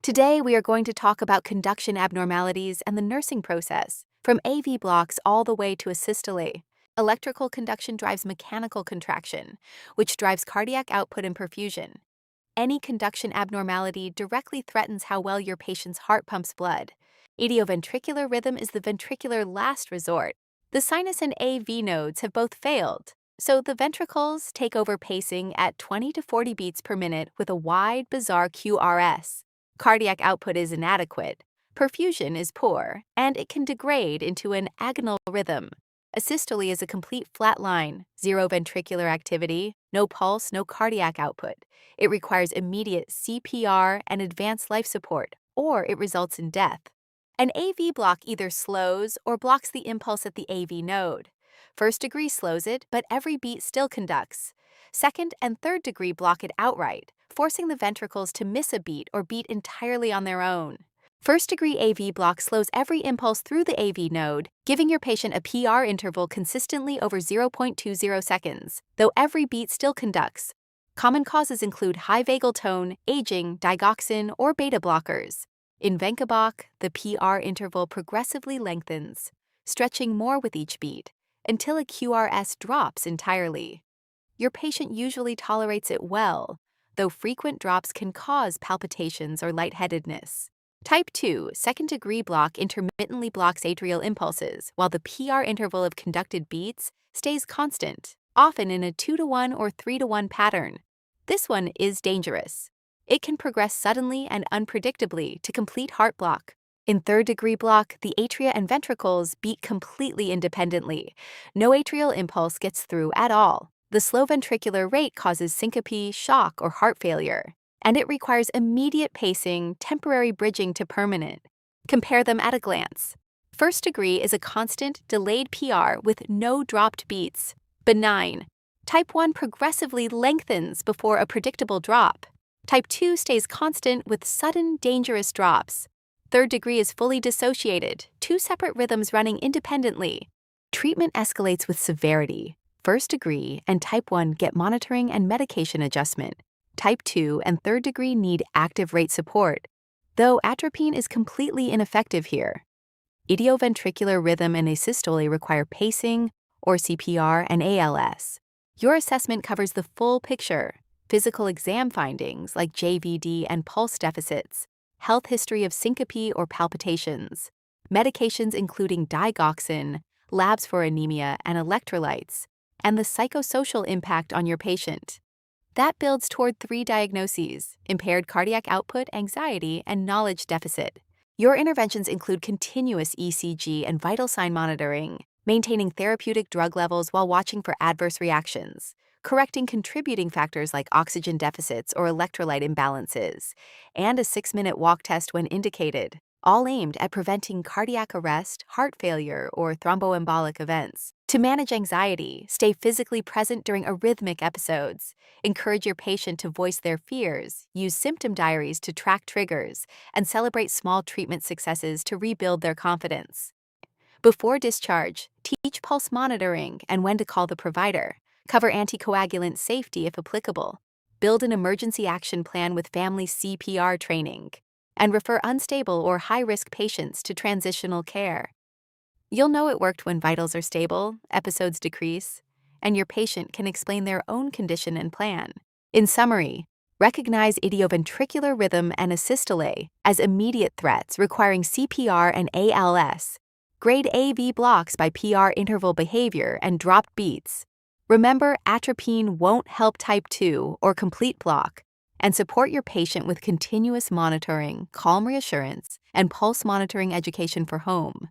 Today, we are going to talk about conduction abnormalities and the nursing process, from AV blocks all the way to asystole. Electrical conduction drives mechanical contraction, which drives cardiac output and perfusion. Any conduction abnormality directly threatens how well your patient's heart pumps blood. Idioventricular rhythm is the ventricular last resort. The sinus and AV nodes have both failed, so the ventricles take over pacing at 20 to 40 beats per minute with a wide, bizarre QRS. Cardiac output is inadequate, perfusion is poor, and it can degrade into an agonal rhythm. Asystole is a complete flat line, zero ventricular activity, no pulse, no cardiac output. It requires immediate CPR and advanced life support, or it results in death. An AV block either slows or blocks the impulse at the AV node. First degree slows it, but every beat still conducts. Second and third degree block it outright, forcing the ventricles to miss a beat or beat entirely on their own. First degree AV block slows every impulse through the AV node, giving your patient a PR interval consistently over 0.20 seconds, though every beat still conducts. Common causes include high vagal tone, aging, digoxin, or beta blockers. In Vancomycin, the PR interval progressively lengthens, stretching more with each beat, until a QRS drops entirely. Your patient usually tolerates it well, though frequent drops can cause palpitations or lightheadedness. Type 2, second-degree block intermittently blocks atrial impulses, while the PR interval of conducted beats stays constant, often in a 2-to-1 or 3-to-1 pattern. This one is dangerous. It can progress suddenly and unpredictably to complete heart block. In third-degree block, the atria and ventricles beat completely independently. No atrial impulse gets through at all. The slow ventricular rate causes syncope, shock, or heart failure, and it requires immediate pacing, temporary bridging to permanent. Compare them at a glance. First degree is a constant, delayed PR with no dropped beats. Benign. Type 1 progressively lengthens before a predictable drop. Type 2 stays constant with sudden, dangerous drops. Third degree is fully dissociated, two separate rhythms running independently. Treatment escalates with severity. First degree and type 1 get monitoring and medication adjustment. Type 2 and third degree need active rate support, though atropine is completely ineffective here. Idioventricular rhythm and asystole require pacing or CPR and ALS. Your assessment covers the full picture: physical exam findings like JVD and pulse deficits, health history of syncope or palpitations, medications including digoxin, labs for anemia and electrolytes, and the psychosocial impact on your patient. That builds toward 3 diagnoses: impaired cardiac output, anxiety, and knowledge deficit. Your interventions include continuous ECG and vital sign monitoring, maintaining therapeutic drug levels while watching for adverse reactions, correcting contributing factors like oxygen deficits or electrolyte imbalances, and a 6-minute walk test when indicated, all aimed at preventing cardiac arrest, heart failure, or thromboembolic events. To manage anxiety, stay physically present during arrhythmic episodes. Encourage your patient to voice their fears, use symptom diaries to track triggers, and celebrate small treatment successes to rebuild their confidence. Before discharge, teach pulse monitoring and when to call the provider. Cover anticoagulant safety if applicable. Build an emergency action plan with family CPR training, and refer unstable or high-risk patients to transitional care. You'll know it worked when vitals are stable, episodes decrease, and your patient can explain their own condition and plan. In summary, recognize idioventricular rhythm and asystole as immediate threats requiring CPR and ALS. Grade AV blocks by PR interval behavior and dropped beats. Remember, atropine won't help type 2 or complete block, and support your patient with continuous monitoring, calm reassurance, and pulse monitoring education for home.